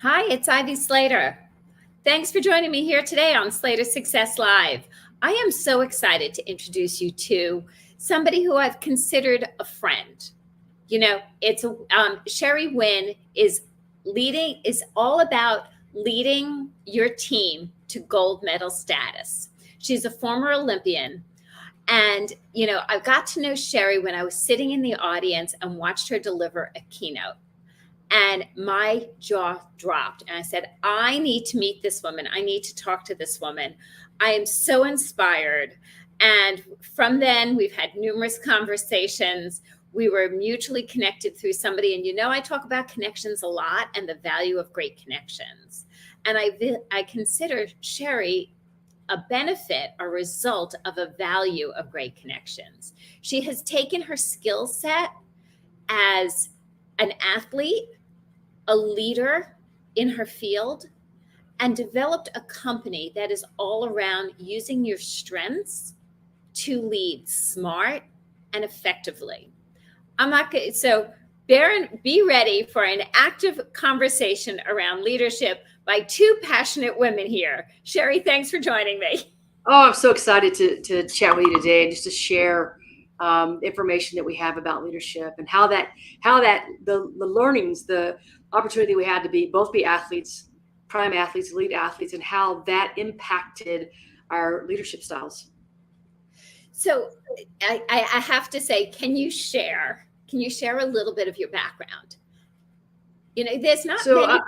Hi, it's Ivy Slater. Thanks for joining me here today on Slater Success Live. I am so excited to introduce you to somebody who I've considered a friend. You know, it's Sherry Winn is all about leading your team to gold medal status. She's a former Olympian. And, I got to know Sherry when I was sitting in the audience and watched her deliver a keynote. And my jaw dropped. And I said, I need to meet this woman. I need to talk to this woman. I am so inspired. And from then, we've had numerous conversations. We were mutually connected through somebody. And I talk about connections a lot and the value of great connections. And I consider Sherry a benefit, a result of a value of great connections. She has taken her skill set as an athlete, a leader in her field, and developed a company that is all around using your strengths to lead smart and effectively. Be ready for an active conversation around leadership by two passionate women here. Sherry, thanks for joining me. Oh, I'm so excited to chat with you today and just to share information that we have about leadership and how the learnings, the opportunity we had to be athletes, prime athletes, elite athletes, and how that impacted our leadership styles. So I have to say, can you share a little bit of your background? There's not many,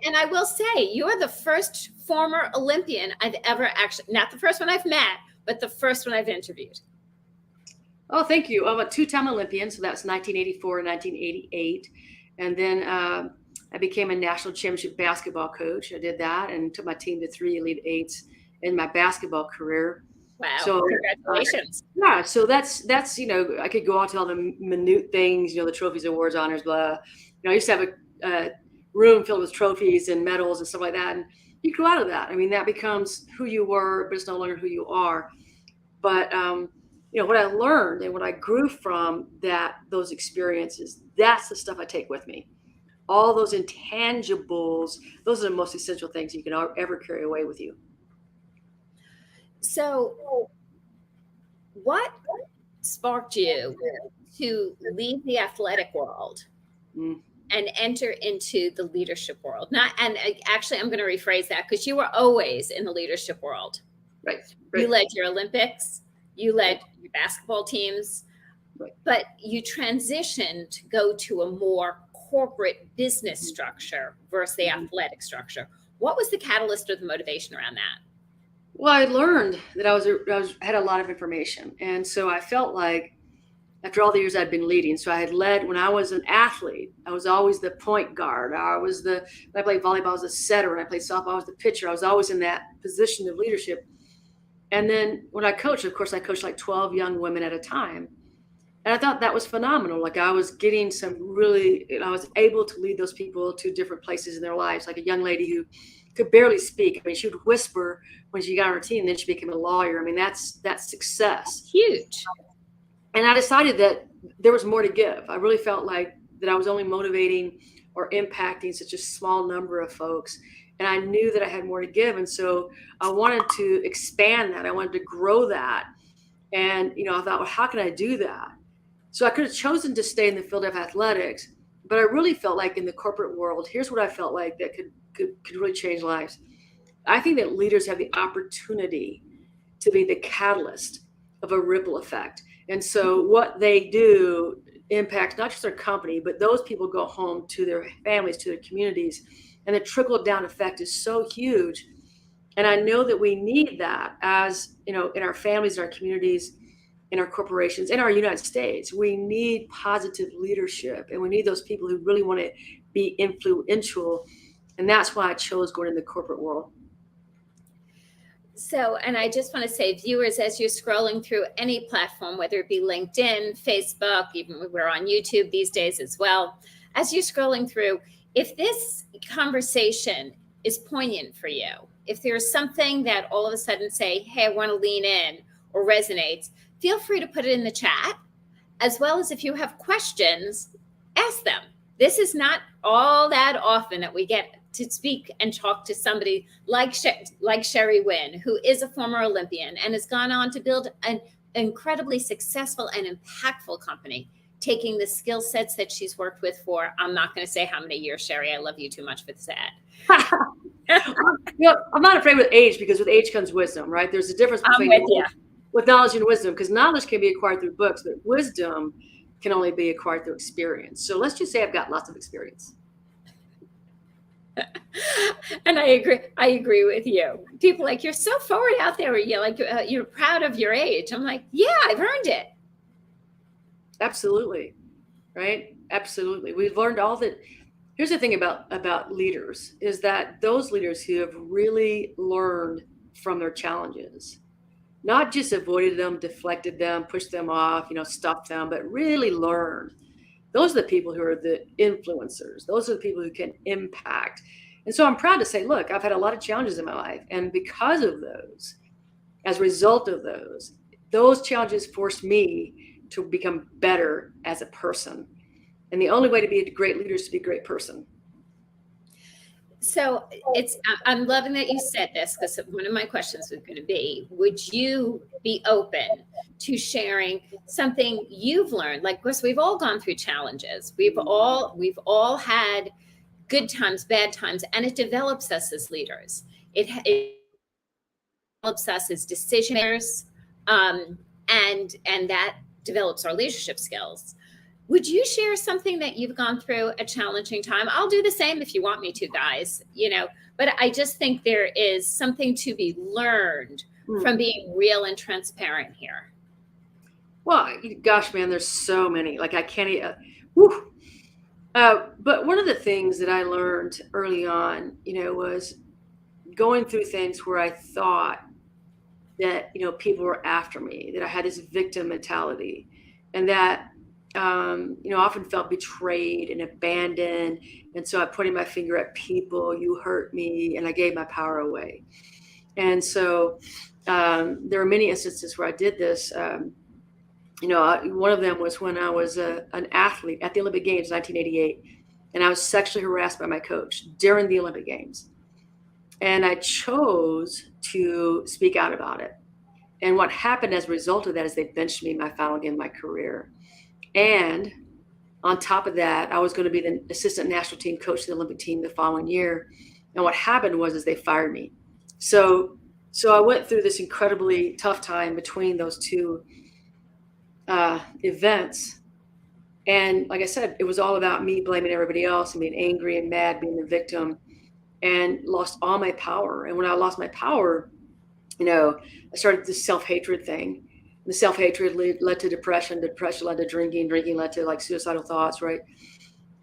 and I will say you're the first former Olympian I've ever not the first one I've met, but the first one I've interviewed. Oh, thank you. I'm a two-time Olympian, so that's 1984 and 1988. And then I became a national championship basketball coach. I did that and took my team to 3 Elite Eights in my basketball career. Wow! So, congratulations. Yeah, so that's I could go on to all the minute things, the trophies, awards, honors, blah. I used to have a room filled with trophies and medals and stuff like that, and you grow out of that. I mean, that becomes who you were, but it's no longer who you are. But what I learned and what I grew from those experiences, that's the stuff I take with me. All those intangibles, those are the most essential things you can ever carry away with you. So what sparked you to leave the athletic world and enter into the leadership world? Actually, I'm going to rephrase that, because you were always in the leadership world. Right. You led your Olympics, you led your basketball teams, but you transitioned to go to a more corporate business structure versus the athletic structure. What was the catalyst or the motivation around that? Well, I learned that I had a lot of information. And so I felt like after all the years I'd been leading, so I had led when I was an athlete, I was always the point guard. When I played volleyball, I was a setter. When I played softball, I was the pitcher. I was always in that position of leadership. And then when I coached, of course, I coached like 12 young women at a time. And I thought that was phenomenal. Like I was getting I was able to lead those people to different places in their lives. Like a young lady who could barely speak. I mean, she would whisper when she got on her team, and then she became a lawyer. I mean, that's success. Huge. And I decided that there was more to give. I really felt like that I was only motivating or impacting such a small number of folks. And I knew that I had more to give. And so I wanted to expand that. I wanted to grow that. And, I thought, well, how can I do that? So I could have chosen to stay in the field of athletics, but I really felt like in the corporate world, here's what I felt like that could really change lives. I think that leaders have the opportunity to be the catalyst of a ripple effect. And so what they do impacts not just their company, but those people go home to their families, to their communities. And the trickle down effect is so huge. And I know that we need that as, in our families, in our communities, in our corporations, in our United States. We need positive leadership, and we need those people who really want to be influential. And that's why I chose going in the corporate world. So, and I just want to say, viewers, as you're scrolling through any platform, whether it be LinkedIn, Facebook, even we're on YouTube these days as well, as you're scrolling through, if this conversation is poignant for you, if there's something that all of a sudden say, hey, I want to lean in or resonates, feel free to put it in the chat, as well as if you have questions, ask them. This is not all that often that we get to speak and talk to somebody like Sherry Winn, who is a former Olympian and has gone on to build an incredibly successful and impactful company, taking the skill sets that she's worked with for, I'm not going to say how many years, Sherry, I love you too much for that. I'm not afraid with age, because with age comes wisdom, right? There's a difference between with knowledge and wisdom, because knowledge can be acquired through books, but wisdom can only be acquired through experience. So let's just say I've got lots of experience. And I agree with you. People like, you're so forward out there. You're like, you're proud of your age. I'm like, yeah, I've earned it. Absolutely. Right. Absolutely. We've learned all that. Here's the thing about leaders, is that those leaders who have really learned from their challenges, not just avoided them, deflected them, pushed them off, stuffed them, but really learned. Those are the people who are the influencers. Those are the people who can impact. And so I'm proud to say, look, I've had a lot of challenges in my life. And because of those, as a result of those challenges forced me to become better as a person. And the only way to be a great leader is to be a great person. So I'm loving that you said this, because one of my questions was going to be, would you be open to sharing something you've learned? Like, of course, we've all gone through challenges. We've all had good times, bad times, and it develops us as leaders. It develops us as decision makers, and that develops our leadership skills. Would you share something that you've gone through a challenging time? I'll do the same if you want me to, guys, but I just think there is something to be learned from being real and transparent here. Well, gosh, man, there's so many, like I can't, but one of the things that I learned early on, was going through things where I thought that, people were after me, that I had this victim mentality, and that, often felt betrayed and abandoned. And so I pointed my finger at people, you hurt me, and I gave my power away. And so there were many instances where I did this. One of them was when I was an athlete at the Olympic Games, 1988, and I was sexually harassed by my coach during the Olympic Games. And I chose to speak out about it. And what happened as a result of that is they benched me in my final game of my career. And on top of that, I was going to be the assistant national team coach of the Olympic team the following year. And what happened was they fired me. So I went through this incredibly tough time between those two events. And like I said, it was all about me blaming everybody else and being angry and mad, being the victim, and lost all my power. And when I lost my power, I started this self-hatred thing. The self-hatred led to depression. Depression led to drinking. Drinking led to like suicidal thoughts, right?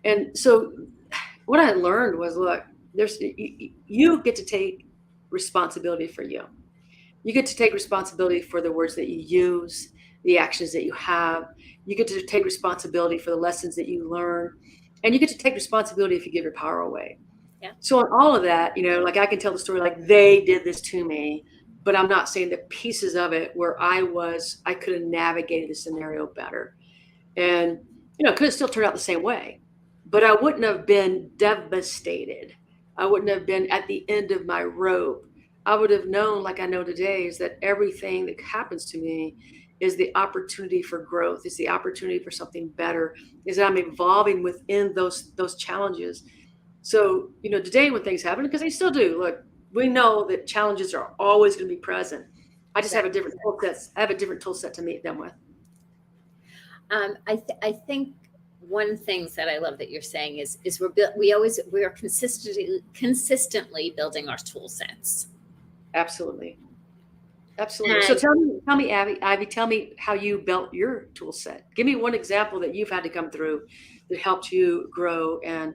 And so what I learned was, look, you get to take responsibility for you. You get to take responsibility for the words that you use, the actions that you have. You get to take responsibility for the lessons that you learn. And you get to take responsibility if you give your power away. Yeah. So on all of that, like I can tell the story like they did this to me, but I'm not saying the pieces of it where I could have navigated the scenario better. And, it could have still turned out the same way, but I wouldn't have been devastated. I wouldn't have been at the end of my rope. I would have known, like I know today, is that everything that happens to me is the opportunity for growth. It's the opportunity for something better, is that I'm evolving within those challenges. So, today when things happen, because they still do, look, we know that challenges are always going to be present. I just have a different tool set. I have a different tool set to meet them with. I think one of the things that I love that you're saying is we are consistently building our tool sets. Absolutely. So tell me, Ivy, tell me how you built your tool set. Give me one example that you've had to come through that helped you grow and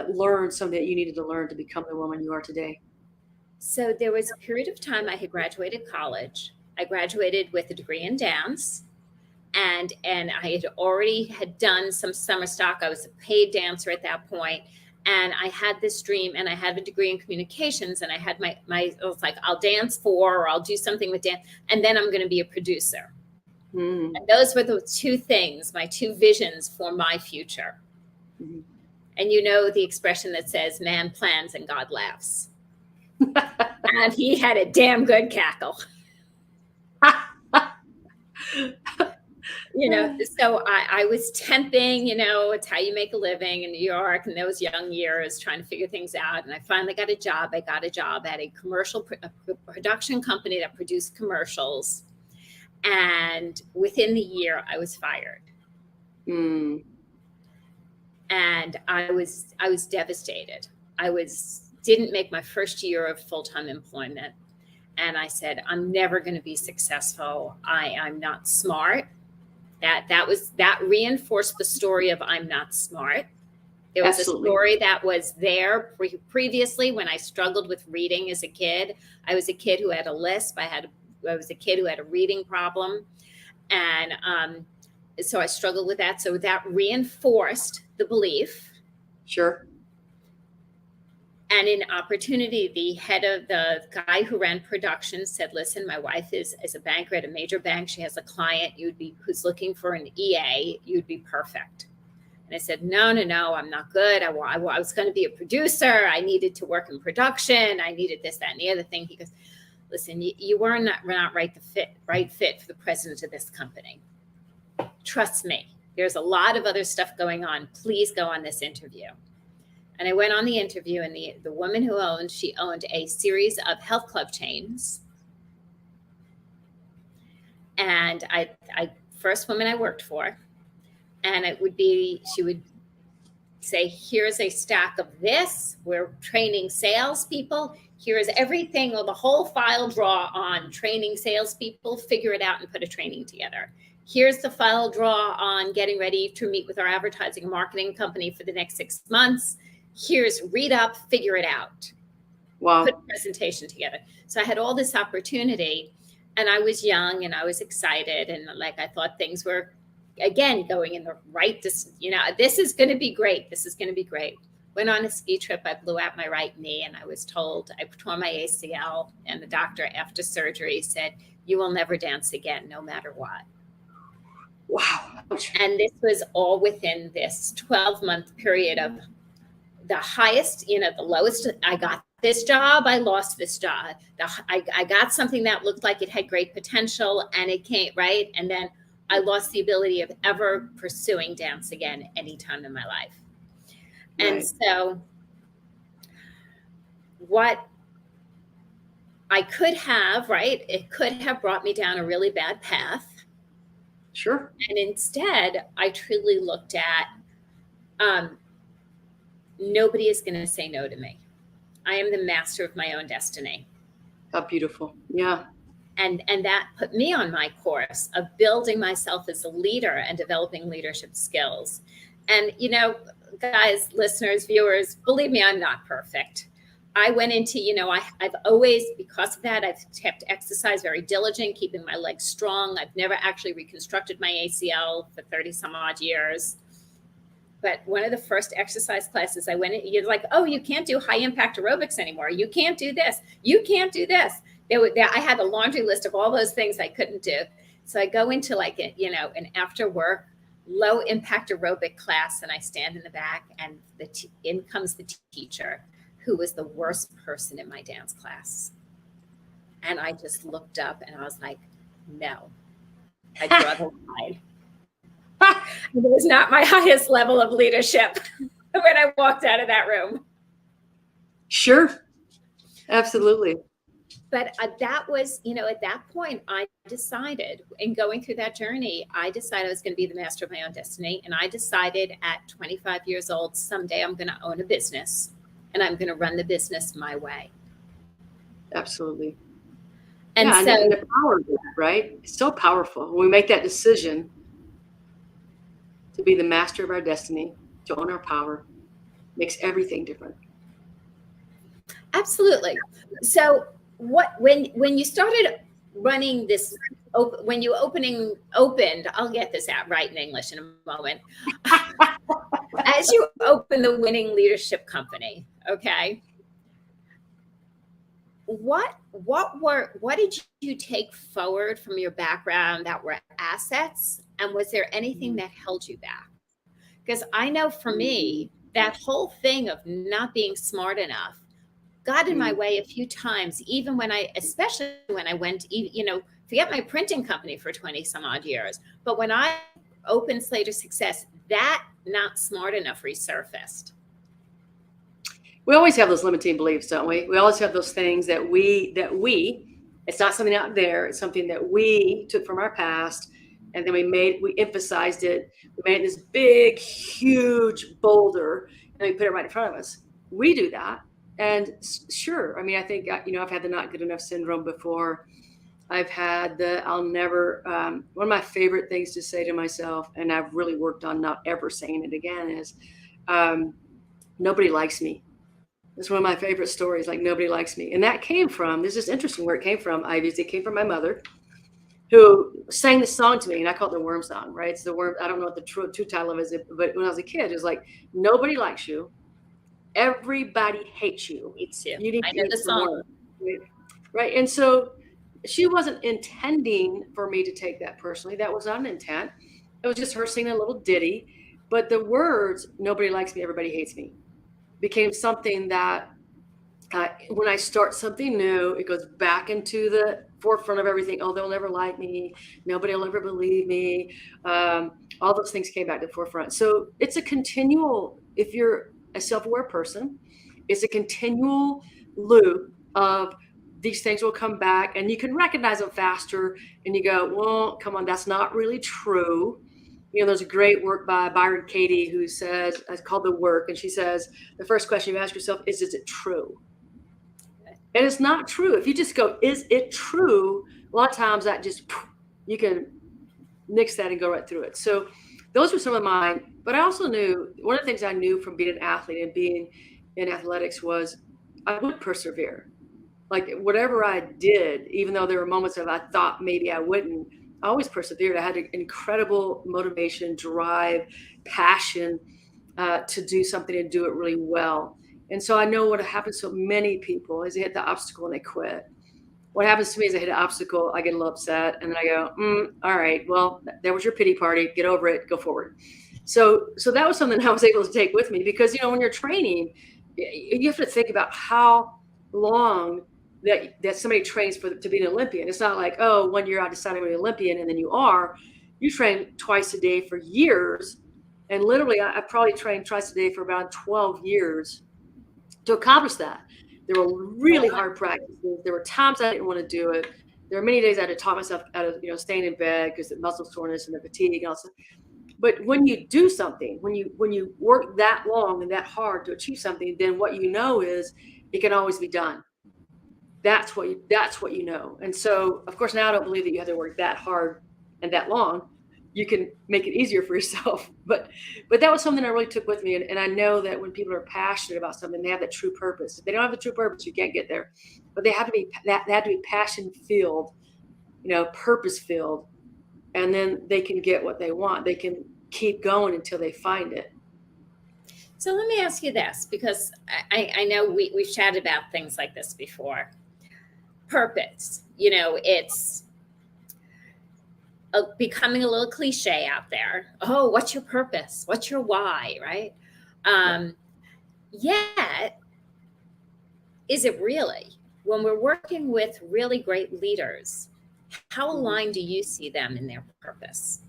learn something that you needed to learn to become the woman you are today. So there was a period of time I had graduated college. I graduated with a degree in dance, and I had already done some summer stock. I was a paid dancer at that point, and I had this dream, and I had a degree in communications, and I had I was like, I'll dance or I'll do something with dance, and then I'm going to be a producer. And those were the two things, my two visions for my future. And you know the expression that says, man plans and God laughs. And he had a damn good cackle. So I was temping, it's how you make a living in New York in those young years, trying to figure things out. And I finally got a job. I got a job at a production company that produced commercials. And within the year, I was fired. Mm. And I was devastated. Didn't make my first year of full-time employment. And I said, I'm never going to be successful. I'm not smart. That reinforced the story of I'm not smart. There was Absolutely. a story that was there previously when I struggled with reading as a kid. I was a kid who had a lisp. I was a kid who had a reading problem. And so I struggled with that. So that reinforced the belief. Sure. And in opportunity, the guy who ran production said, listen, my wife is a banker at a major bank. She has a client who's looking for an EA. You'd be perfect. And I said, no, I'm not good. I was going to be a producer. I needed to work in production. I needed this, that, and the other thing. He goes, listen, you were not right fit for the president of this company. Trust me. There's a lot of other stuff going on. Please go on this interview. And I went on the interview, and the woman who owned a series of health club chains. And I first woman I worked for, and she would say, here's a stack of this. We're training salespeople. Here's everything, or the whole file draw on training salespeople, figure it out and put a training together. Here's the file draw on getting ready to meet with our advertising and marketing company for the next 6 months. Here's read up, figure it out. Wow. Put a presentation together. So I had all this opportunity, and I was young and I was excited. And I thought things were, again, going in the right, this is going to be great. This is going to be great. Went on a ski trip. I blew out my right knee, and I was told I tore my ACL. And the doctor after surgery said, you will never dance again, no matter what. Wow. And this was all within this 12-month period of the highest, the lowest. I got this job. I lost this job. I got something that looked like it had great potential, and it came right. And then I lost the ability of ever pursuing dance again anytime in my life. Right. And so what I could have, it could have brought me down a really bad path. Sure. And instead, I truly looked at, nobody is going to say no to me. I am the master of my own destiny. How beautiful. Yeah. And that put me on my course of building myself as a leader and developing leadership skills. And, guys, listeners, viewers, believe me, I'm not perfect. I went into, I've always, because of that, I've kept exercise very diligent, keeping my legs strong. I've never actually reconstructed my ACL for 30 some odd years. But one of the first exercise classes I went in, you're like, oh, you can't do high impact aerobics anymore. You can't do this. You can't do this. I had a laundry list of all those things I couldn't do. So I go into an after work, low impact aerobic class, and I stand in the back, and in comes the teacher, who was the worst person in my dance class. And I just looked up and I was like, no, I draw the line. It was not my highest level of leadership when I walked out of that room. Sure. Absolutely. But that was, at that point, I decided, in going through that journey, I decided I was going to be the master of my own destiny. And I decided at 25 years old, someday I'm going to own a business, and I'm going to run the business my way. Absolutely. And yeah, so and the power of that, right? It's so powerful when we make that decision to be the master of our destiny, to own our power. Makes everything different. Absolutely. So when you started running this, when you opened, I'll get this out right in English in a moment. As you opened the Winning Leadership Company, okay, what did you take forward from your background that were assets, and was there anything that held you back? Because I know for me, that whole thing of not being smart enough got in my way a few times, even especially when I went, forget my printing company for 20 some odd years. But when I opened Slater Success, that not smart enough resurfaced. We always have those limiting beliefs, don't we? We always have those things that it's not something out there. It's something that we took from our past, and then we emphasized it. We made this big, huge boulder, and we put it right in front of us. We do that. And sure, I mean, I think, I've had the not good enough syndrome before. I've had one of my favorite things to say to myself, and I've really worked on not ever saying it again, is nobody likes me. It's one of my favorite stories, like nobody likes me. And that came from, this is interesting where it came from, Ivy's. It came from my mother, who sang this song to me, and I call it the worm song, right? It's the worm. I don't know what the true title of it is, but when I was a kid, it was like, nobody likes you. Everybody hates you. Hates you. You need I know the song. Right. And so she wasn't intending for me to take that personally. That was not an intent. It was just her singing a little ditty. But the words, nobody likes me, everybody hates me, became something that when I start something new, it goes back into the forefront of everything. Oh, they'll never like me. Nobody will ever believe me. All those things came back to the forefront. So it's a continual, if you're a self-aware person, it's a continual loop of these things will come back, and you can recognize them faster, and you go, well, come on, that's not really true. There's a great work by Byron Katie who says, it's called The Work, and she says, the first question you ask yourself is it true? And it's not true. If you just go, is it true? A lot of times that just, you can nix that and go right through it. So those were some of mine. But I also knew, one of the things I knew from being an athlete and being in athletics was I would persevere. Like whatever I did, even though there were moments of I thought maybe I wouldn't, I always persevered. I had an incredible motivation, drive, passion to do something and do it really well. And so I know what happens to many people is they hit the obstacle and they quit. What happens to me is I hit an obstacle, I get a little upset, and then I go, all right, well, there was your pity party. Get over it. Go forward. So that was something I was able to take with me because, when you're training, you have to think about how long that somebody trains to be an Olympian. It's not like, oh, 1 year I decided to be an Olympian and then you train twice a day for years. And literally I probably trained twice a day for about 12 years to accomplish that. There were really hard practices. There were times I didn't want to do it. There were many days I had to talk myself out of, staying in bed because the muscle soreness and the fatigue and all that. But when you do something, when you work that long and that hard to achieve something, then what you know is it can always be done. That's what you know. And so, of course, now I don't believe that you have to work that hard and that long. You can make it easier for yourself. But that was something I really took with me. And I know that when people are passionate about something, they have that true purpose. If they don't have the true purpose, you can't get there. But they have to be passion filled, purpose filled, and then they can get what they want. They can keep going until they find it. So let me ask you this, because I know we've chatted about things like this before. Purpose, it's becoming a little cliche out there. Oh, what's your purpose? What's your why, right? Yet, is it really? When we're working with really great leaders, how aligned do you see them in their purpose?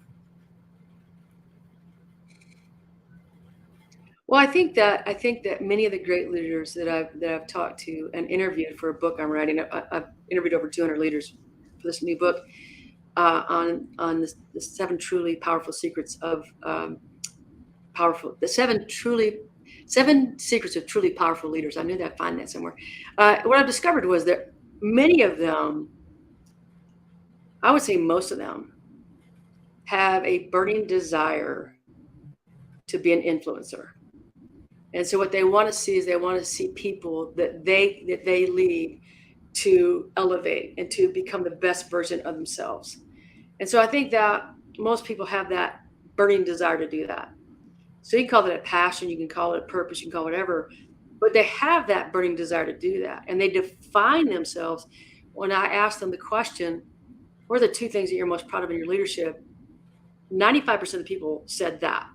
Well, I think that many of the great leaders that I've talked to and interviewed for a book I'm writing, I've interviewed over 200 leaders for this new book on the 7 truly powerful secrets of seven secrets of truly powerful leaders. I knew that I'd find that somewhere. What I've discovered was that many of them, I would say most of them, have a burning desire to be an influencer. And so what they want to see is they want to see people that they lead to elevate and to become the best version of themselves. And so I think that most people have that burning desire to do that. So you can call it a passion, you can call it a purpose, you can call it whatever, but they have that burning desire to do that. And they define themselves. When I ask them the question, what are the 2 things that you're most proud of in your leadership? 95% of the people said that.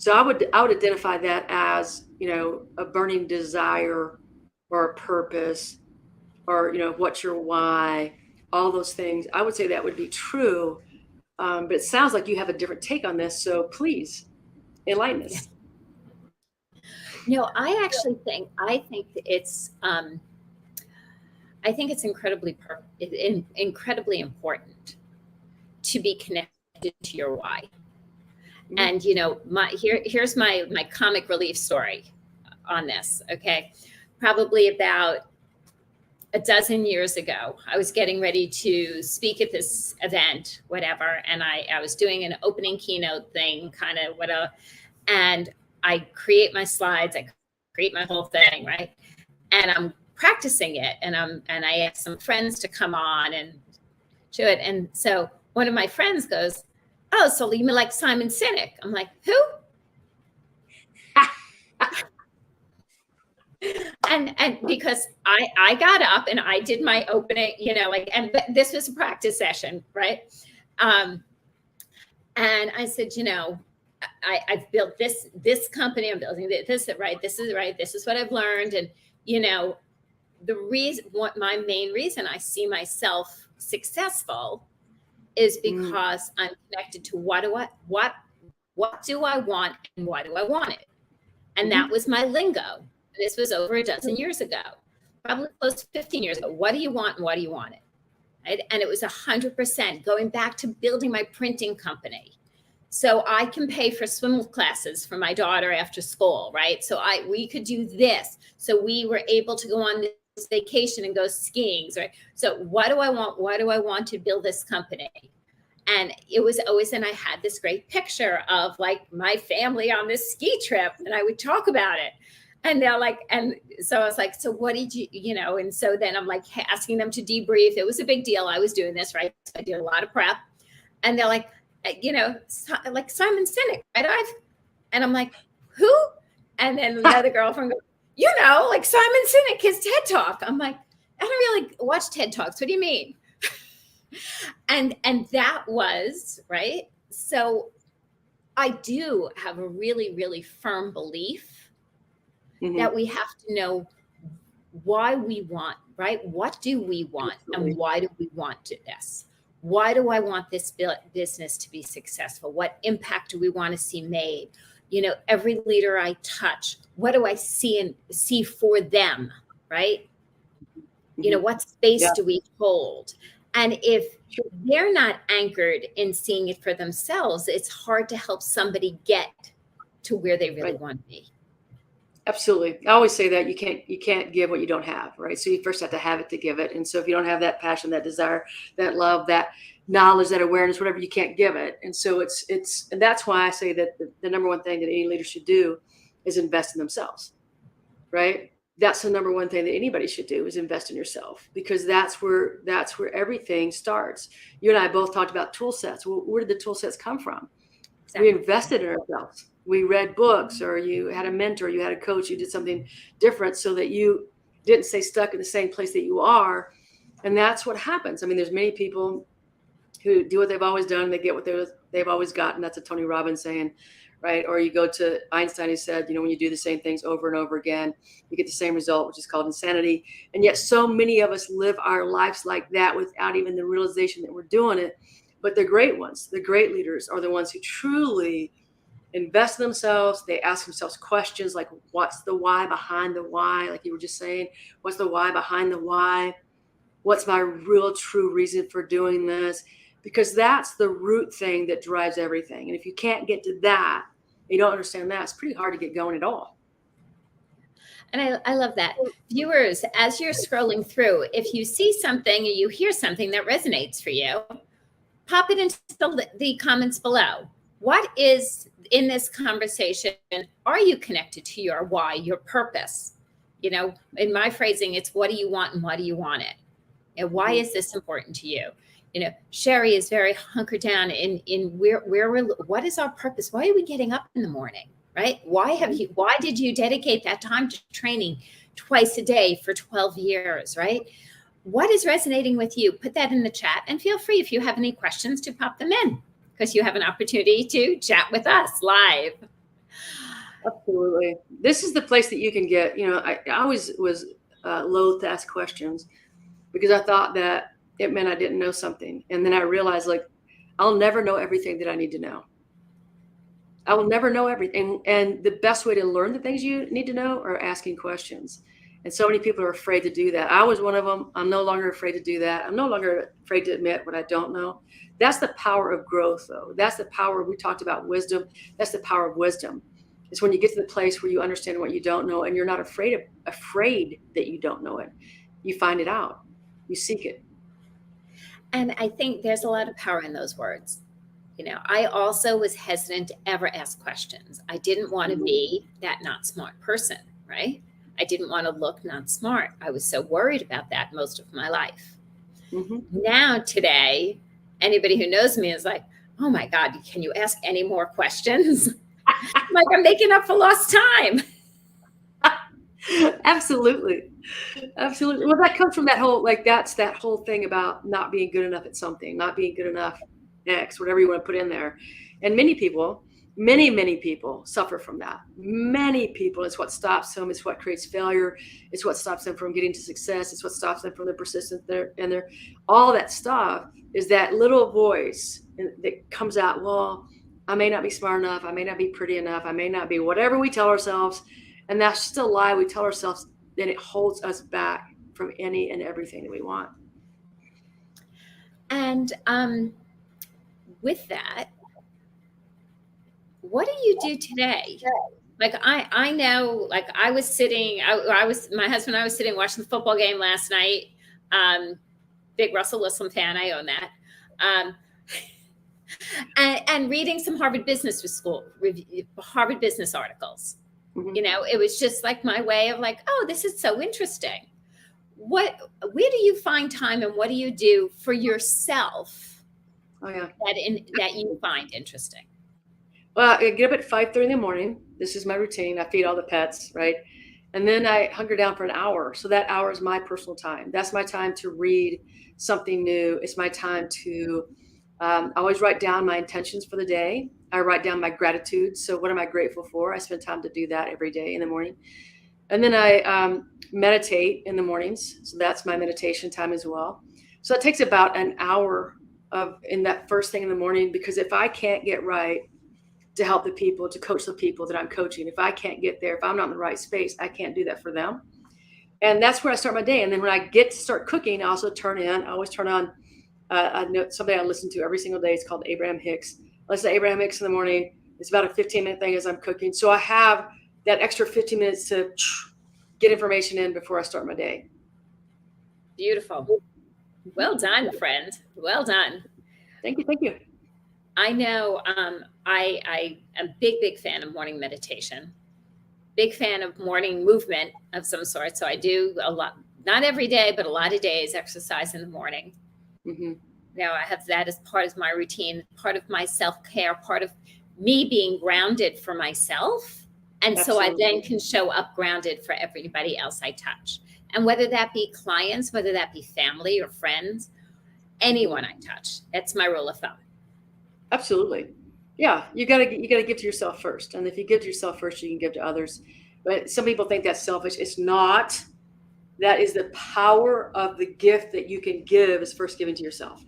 So I would identify that as, a burning desire or a purpose, or, what's your why, all those things. I would say that would be true. But it sounds like you have a different take on this. So please enlighten us. No, I actually think, that I think it's incredibly important to be connected to your why. Mhm. And here's my comic relief story on this. Okay, probably about a dozen years ago, I was getting ready to speak at this event, whatever, and I was doing an opening keynote thing, kind of whatever, and I create my slides, I create my whole thing, right? And I'm practicing it, and I asked some friends to come on and do it, and so one of my friends goes, "Oh, so you mean like Simon Sinek?" I'm like, "Who?" And because I got up and I did my opening, but this was a practice session, right? And I said, I've built this company. I'm building this, right? This is right. This is what I've learned. And, my main reason I see myself successful is because I'm connected to what do I want and why do I want it? And that was my lingo. This was over a dozen years ago, probably close to 15 years ago. What do you want and why do you want it? Right? And it was 100% going back to building my printing company. So I can pay for swim classes for my daughter after school, right? So we could do this. So we were able to go on this vacation and go skiing, right? So what do I want? Why do I want to build this company? And it was always, and I had this great picture of like my family on this ski trip, and I would talk about it. And they're like, and so I was like, so what did you, and so then I'm like asking them to debrief. It was a big deal. I was doing this, right? So I did a lot of prep. And they're like, like Simon Sinek, right? And I'm like, who? And then another girlfriend goes, like Simon Sinek, his TED Talk. I'm like, I don't really watch TED Talks. What do you mean? And that was, right? So I do have a really, really firm belief that we have to know why we want, right? What do we want? Absolutely. And why do we want this? Why do I want this business to be successful? What impact do we want to see made? Every leader I touch, what do I see for them, right? What space do we hold? And if they're not anchored in seeing it for themselves, it's hard to help somebody get to where they really want to be. Absolutely. I always say that you can't give what you don't have, right? So you first have to have it to give it. And so if you don't have that passion, that desire, that love, that knowledge, that awareness, whatever, you can't give it. And so and that's why I say that the number one thing that any leader should do is invest in themselves, right? That's the number one thing that anybody should do, is invest in yourself, because that's where everything starts. You and I both talked about tool sets. Well, where did the tool sets come from? Exactly. We invested in ourselves. We read books, or you had a mentor, you had a coach, you did something different so that you didn't stay stuck in the same place that you are. And that's what happens. I mean, there's many people who do what they've always done. They get what they've always gotten. That's a Tony Robbins saying, right? Or you go to Einstein, who said, when you do the same things over and over again, you get the same result, which is called insanity. And yet so many of us live our lives like that without even the realization that we're doing it. But the great ones, the great leaders, are the ones who truly invest in themselves. They ask themselves questions like, what's the why behind the why? Like you were just saying, what's the why behind the why? What's my real true reason for doing this? Because that's the root thing that drives everything. And if you can't get to that, you don't understand that, it's pretty hard to get going at all. And I love that. Viewers, as you're scrolling through, if you see something or you hear something that resonates for you, pop it into the comments below. What is in this conversation? Are you connected to your why, your purpose? In my phrasing, it's what do you want and why do you want it? And why is this important to you? Sherry is very hunkered down in where what is our purpose? Why are we getting up in the morning, right? Why did you dedicate that time to training twice a day for 12 years, right? What is resonating with you? Put that in the chat, and feel free, if you have any questions, to pop them in, because you have an opportunity to chat with us live. Absolutely. This is the place that you can get, I always was loath to ask questions because I thought that it meant I didn't know something. And then I realized, like, I'll never know everything that I need to know. I will never know everything. And the best way to learn the things you need to know are asking questions. And so many people are afraid to do that. I was one of them. I'm no longer afraid to do that. I'm no longer afraid to admit what I don't know. That's the power of growth, though. That's the power. We talked about wisdom. That's the power of wisdom. It's when you get to the place where you understand what you don't know and you're not afraid that you don't know it. You find it out. You seek it. And I think there's a lot of power in those words. I also was hesitant to ever ask questions. I didn't want to be that not smart person, right? I didn't want to look not smart. I was so worried about that most of my life. Mm-hmm. Now, today, anybody who knows me is like, oh my God, can you ask any more questions? Like I'm making up for lost time. Absolutely. Absolutely. Well, that comes from that whole, that's that whole thing about not being good enough at something, not being good enough X, whatever you want to put in there. And many people, many people suffer from that. Many people, it's what stops them. It's what creates failure. It's what stops them from getting to success. It's what stops them from their persistence and their, all that stuff is that little voice that comes out, well, I may not be smart enough. I may not be pretty enough. I may not be whatever we tell ourselves. And that's just a lie we tell ourselves, and it holds us back from any and everything that we want. And with that, what do you do today? Like I know, like I was sitting, my husband and I was sitting watching the football game last night. Big Russell Wilson fan, I own that. And reading some Harvard Business articles. Mm-hmm. It was just like my way of like, oh, this is so interesting. Where do you find time and what do you do for yourself? Oh yeah, that you find interesting? Well, I get up at 5:30 in the morning. This is my routine. I feed all the pets, right? And then I hunker down for an hour. So that hour is my personal time. That's my time to read something new. It's my time to I always write down my intentions for the day. I write down my gratitude. So what am I grateful for? I spend time to do that every day in the morning. And then I meditate in the mornings. So that's my meditation time as well. So it takes about an hour in that first thing in the morning, because if I can't get right to help the people, to coach the people that I'm coaching, if I can't get there, if I'm not in the right space, I can't do that for them. And that's where I start my day. And then when I get to start cooking, I always turn on somebody I listen to every single day. It's called Abraham Hicks. I listen to Abraham Hicks in the morning. It's about a 15-minute thing as I'm cooking. So I have that extra 15 minutes to get information in before I start my day. Beautiful. Well done, friend. Well done. Thank you. I know I am a big fan of morning meditation, big fan of morning movement of some sort. So I do a lot, not every day, but a lot of days, exercise in the morning. Mm-hmm. Now I have that as part of my routine, part of my self-care, part of me being grounded for myself. And Absolutely. So I then can show up grounded for everybody else I touch. And whether that be clients, whether that be family or friends, anyone I touch, that's my rule of thumb. Absolutely. Yeah. You gotta give to yourself first. And if you give to yourself first, you can give to others. But some people think that's selfish. It's not. That is the power of the gift that you can give is first giving to yourself.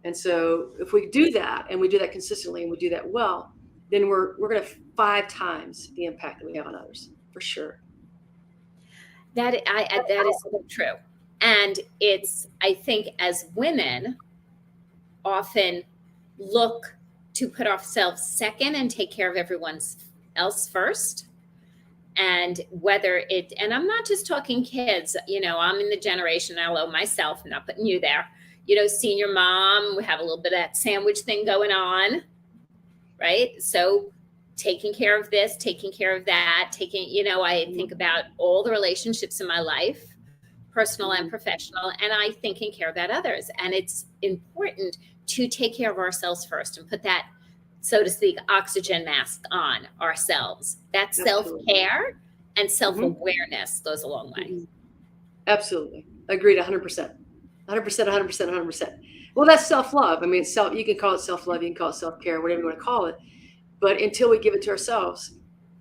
And so if we do that and we do that consistently and we do that well, then we're going to 5 times the impact that we have on others, for sure. That is so true. And I think as women often look to put ourselves second and take care of everyone else first. And and I'm not just talking kids, I'm in the generation, I'll owe myself, I'm not putting you there, senior mom, we have a little bit of that sandwich thing going on, right? So taking care of this, taking care of that, I think about all the relationships in my life, personal and professional, and I think and care about others. And it's important to take care of ourselves first and put that, so to speak, oxygen mask on ourselves. That self-care and self-awareness goes a long way. Absolutely. Agreed 100%. 100%. Well, that's self-love. I mean, you can call it self-love, you can call it self-care, whatever you want to call it. But until we give it to ourselves,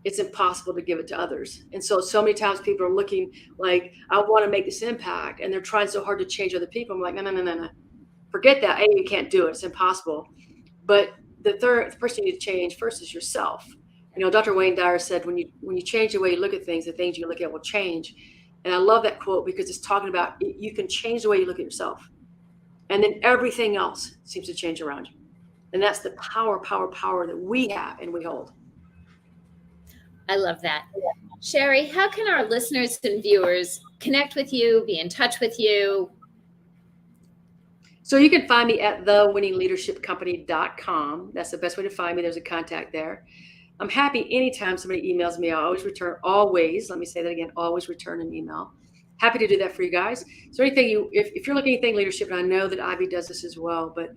it's impossible to give it to others. And so many times people are looking like, I want to make this impact, and they're trying so hard to change other people. I'm like, no. Forget that. You can't do it. It's impossible. But the person you need to change first is yourself. Dr. Wayne Dyer said, when you change the way you look at things, the things you look at will change. And I love that quote because it's talking about you can change the way you look at yourself. And then everything else seems to change around you. And that's the power that we have and we hold. I love that. Sherry, how can our listeners and viewers connect with you, be in touch with you? So you can find me at thewinningleadershipcompany.com. That's the best way to find me. There's a contact there. I'm happy anytime somebody emails me. I always return, let me say that again, always return an email. Happy to do that for you guys. So anything if you're looking at anything leadership, and I know that Ivy does this as well, but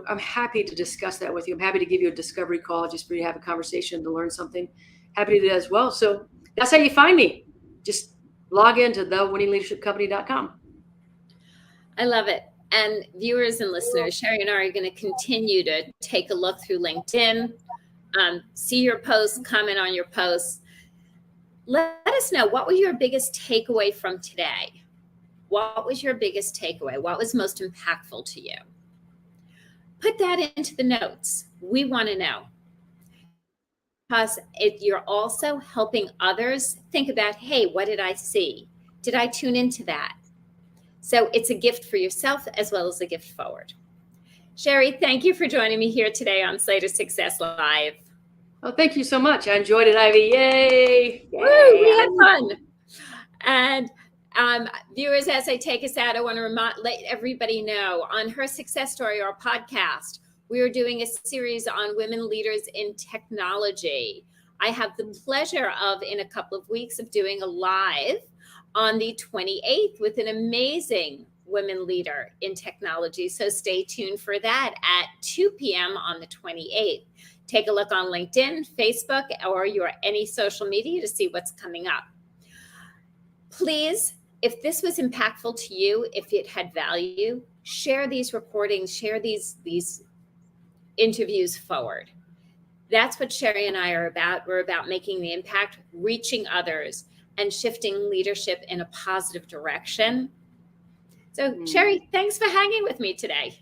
I'm happy to discuss that with you. I'm happy to give you a discovery call just for you to have a conversation, to learn something. Happy to do that as well. So that's how you find me. Just log into thewinningleadershipcompany.com. I love it. And viewers and listeners, Sherry and I are going to continue to take a look through LinkedIn, see your posts, comment on your posts. Let us know, what was your biggest takeaway from today? What was your biggest takeaway? What was most impactful to you? Put that into the notes. We want to know. Because you're also helping others think about, hey, what did I see? Did I tune into that? So it's a gift for yourself as well as a gift forward. Sherry, thank you for joining me here today on Slater Success Live. Oh, thank you so much. I enjoyed it, Ivy. Yay. Woo, we had fun. And viewers, as I take us out, I want to let everybody know on Her Success Story, our podcast, we are doing a series on women leaders in technology. I have the pleasure of, in a couple of weeks, of doing a live on the 28th with an amazing women leader in technology. So stay tuned for that at 2 p.m. on the 28th. Take a look on LinkedIn, Facebook, or your any social media to see what's coming up. Please, if this was impactful to you, if it had value, share these recordings, share these interviews forward. That's what Sherry and I are about. We're about making the impact, reaching others, and shifting leadership in a positive direction. So, Sherry, thanks for hanging with me today.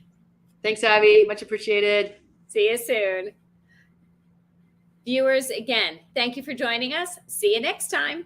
Thanks, Ivy. Much appreciated. See you soon. Viewers, again, thank you for joining us. See you next time.